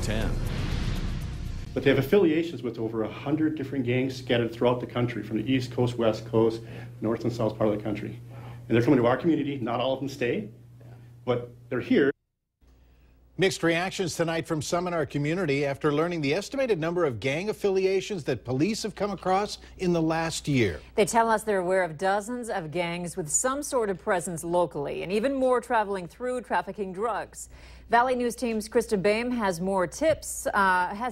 10. But they have affiliations with over 100 different gangs scattered throughout the country, from the East Coast, West Coast, North and South part of the country. And they're coming to our community. Not all of them stay, but they're here. Mixed reactions tonight from some in our community after learning the estimated number of gang affiliations that police have come across in the last year. They tell us they're aware of dozens of gangs with some sort of presence locally, and even more traveling through trafficking drugs. Valley News Team's Krista Boehm has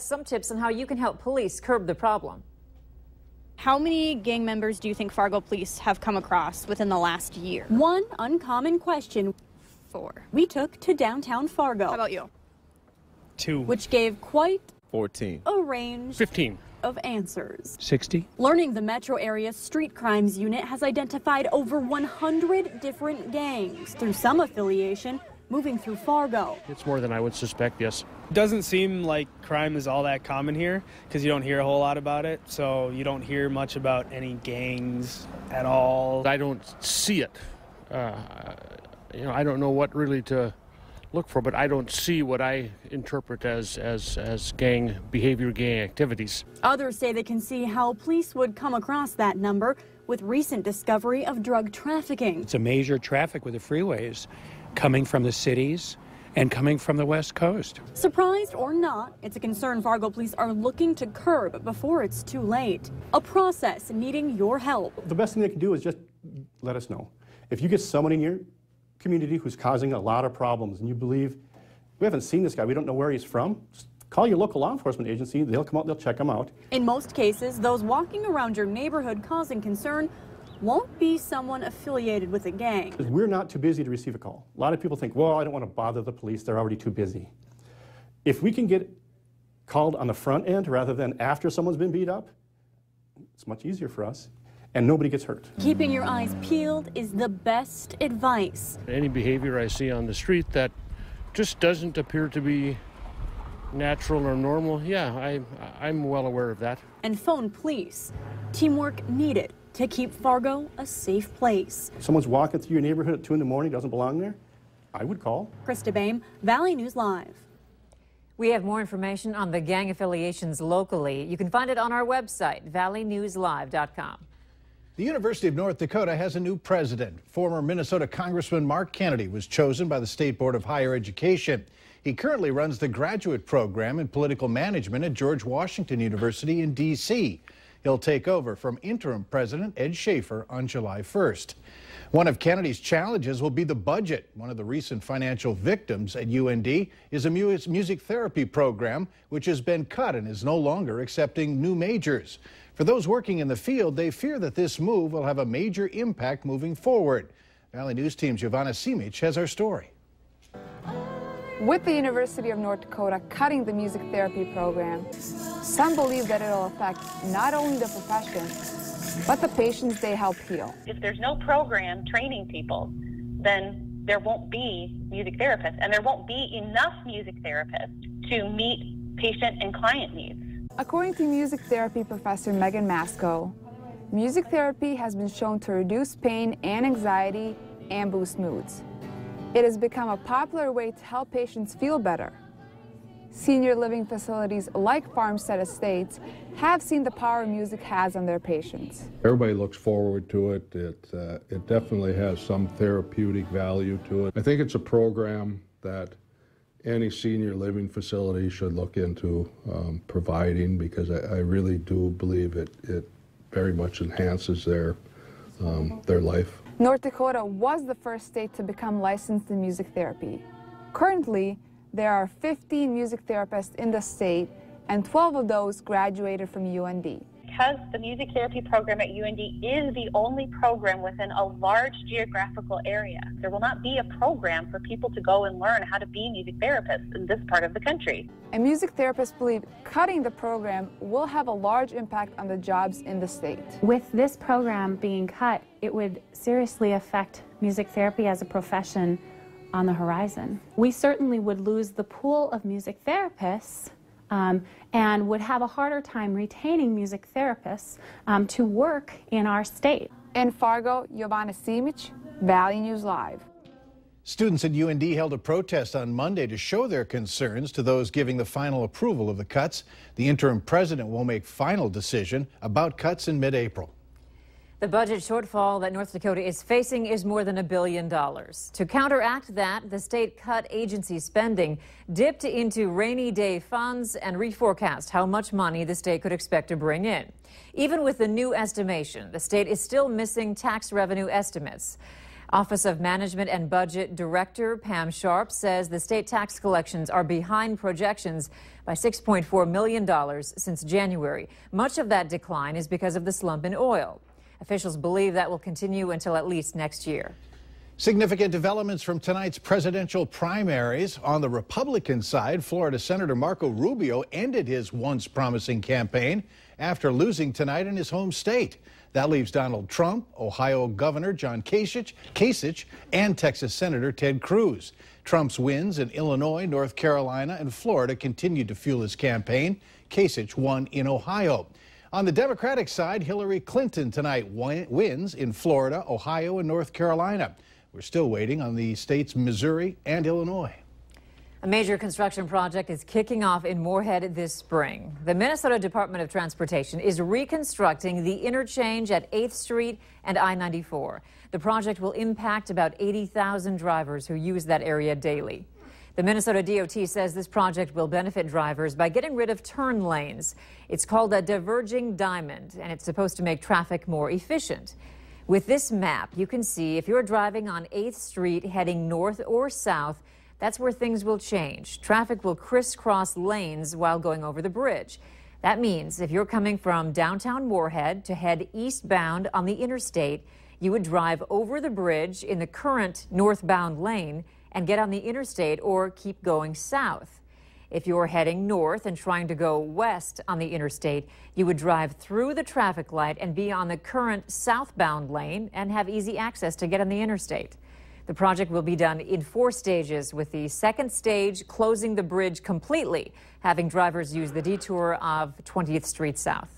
some tips on how you can help police curb the problem. How many gang members do you think Fargo police have come across within the last year? One uncommon question. 4. We took to downtown Fargo. How about you? 2. Which gave quite 14. a range 15. of answers. 60. Learning the metro area's street crimes unit has identified over 100 different gangs through some affiliation moving through Fargo. It's more than I would suspect, yes. It doesn't seem like crime is all that common here because you don't hear a whole lot about it. So you don't hear much about any gangs at all. I don't see it. I don't know what really to look for, but I don't see what I interpret as gang behavior, gang activities. Others say they can see how police would come across that number with recent discovery of drug trafficking. It's a major traffic with the freeways coming from the cities and coming from the West Coast. Surprised or not, it's a concern Fargo police are looking to curb before it's too late. A process needing your help. The best thing they can do is just let us know. If you get someone in your community who's causing a lot of problems and you believe, we haven't seen this guy, we don't know where he's from, just call your local law enforcement agency. They'll come out, they'll check him out. In most cases, those walking around your neighborhood causing concern won't be someone affiliated with a gang. We're not too busy to receive a call. A lot of people think, well, I don't want to bother the police, they're already too busy. If we can get called on the front end rather than after someone's been beat up, it's much easier for us. And nobody gets hurt. Keeping your eyes peeled is the best advice. Any behavior I see on the street that just doesn't appear to be natural or normal, yeah, I'm well aware of that. And phone police. Teamwork needed to keep Fargo a safe place. If someone's walking through your neighborhood at 2 in the morning, doesn't belong there, I would call. Krista Boehm, Valley News Live. We have more information on the gang affiliations locally. You can find it on our website, valleynewslive.com. The University of North Dakota has a new president. Former Minnesota Congressman Mark Kennedy was chosen by the State Board of Higher Education. He currently runs the graduate program in political management at George Washington University in D.C. He'll take over from interim president Ed Schaefer on July 1st. One of Kennedy's challenges will be the budget. One of the recent financial victims at UND is a music therapy program, which has been cut and is no longer accepting new majors. For those working in the field, they fear that this move will have a major impact moving forward. Valley News Team Giovanna Simic has our story. With the University of North Dakota cutting the music therapy program, some believe that it will affect not only the profession, but the patients they help heal. If there's no program training people, then there won't be music therapists, and there won't be enough music therapists to meet patient and client needs. According to music therapy professor Megan Masco, music therapy has been shown to reduce pain and anxiety and boost moods. It has become a popular way to help patients feel better. Senior living facilities like Farmstead Estates have seen the power music has on their patients. Everybody looks forward to it. It definitely has some therapeutic value to it. I think it's a program that any senior living facility should look into providing, because I really do believe it very much enhances their life. North Dakota was the first state to become licensed in music therapy. Currently, there are 15 music therapists in the state, and 12 of those graduated from UND. Because the music therapy program at UND is the only program within a large geographical area, there will not be a program for people to go and learn how to be music therapists in this part of the country. And music therapists believe cutting the program will have a large impact on the jobs in the state. With this program being cut, it would seriously affect music therapy as a profession on the horizon. We certainly would lose the pool of music therapists and would have a harder time retaining music therapists to work in our state. In Fargo, Giovanna Simic, Valley News Live. Students at UND held a protest on Monday to show their concerns to those giving the final approval of the cuts. The interim president will make final decision about cuts in mid-April. The budget shortfall that North Dakota is facing is more than $1 billion. To counteract that, the state cut agency spending, dipped into rainy day funds, and reforecast how much money the state could expect to bring in. Even with the new estimation, the state is still missing tax revenue estimates. Office of Management and Budget Director Pam Sharp says the state tax collections are behind projections by $6.4 million since January. Much of that decline is because of the slump in oil. Officials believe that will continue until at least next year. Significant developments from tonight's presidential primaries. On the Republican side, Florida Senator Marco Rubio ended his once promising campaign after losing tonight in his home state. That leaves Donald Trump, Ohio Governor John Kasich, and Texas Senator Ted Cruz. Trump's wins in Illinois, North Carolina, and Florida continued to fuel his campaign. Kasich won in Ohio. On the Democratic side, Hillary Clinton tonight wins in Florida, Ohio, and North Carolina. We're still waiting on the states Missouri and Illinois. A major construction project is kicking off in Moorhead this spring. The Minnesota Department of Transportation is reconstructing the interchange at 8th Street and I-94. The project will impact about 80,000 drivers who use that area daily. The Minnesota DOT says this project will benefit drivers by getting rid of turn lanes. It's called a diverging diamond, and it's supposed to make traffic more efficient. With this map, you can see if you're driving on 8th Street heading north or south, that's where things will change. Traffic will crisscross lanes while going over the bridge. That means if you're coming from downtown Moorhead to head eastbound on the interstate, you would drive over the bridge in the current northbound lane and get on the interstate or keep going south. If you're heading north and trying to go west on the interstate, you would drive through the traffic light and be on the current southbound lane and have easy access to get on the interstate. The project will be done in 4 stages, with the second stage closing the bridge completely, having drivers use the detour of 20th Street South.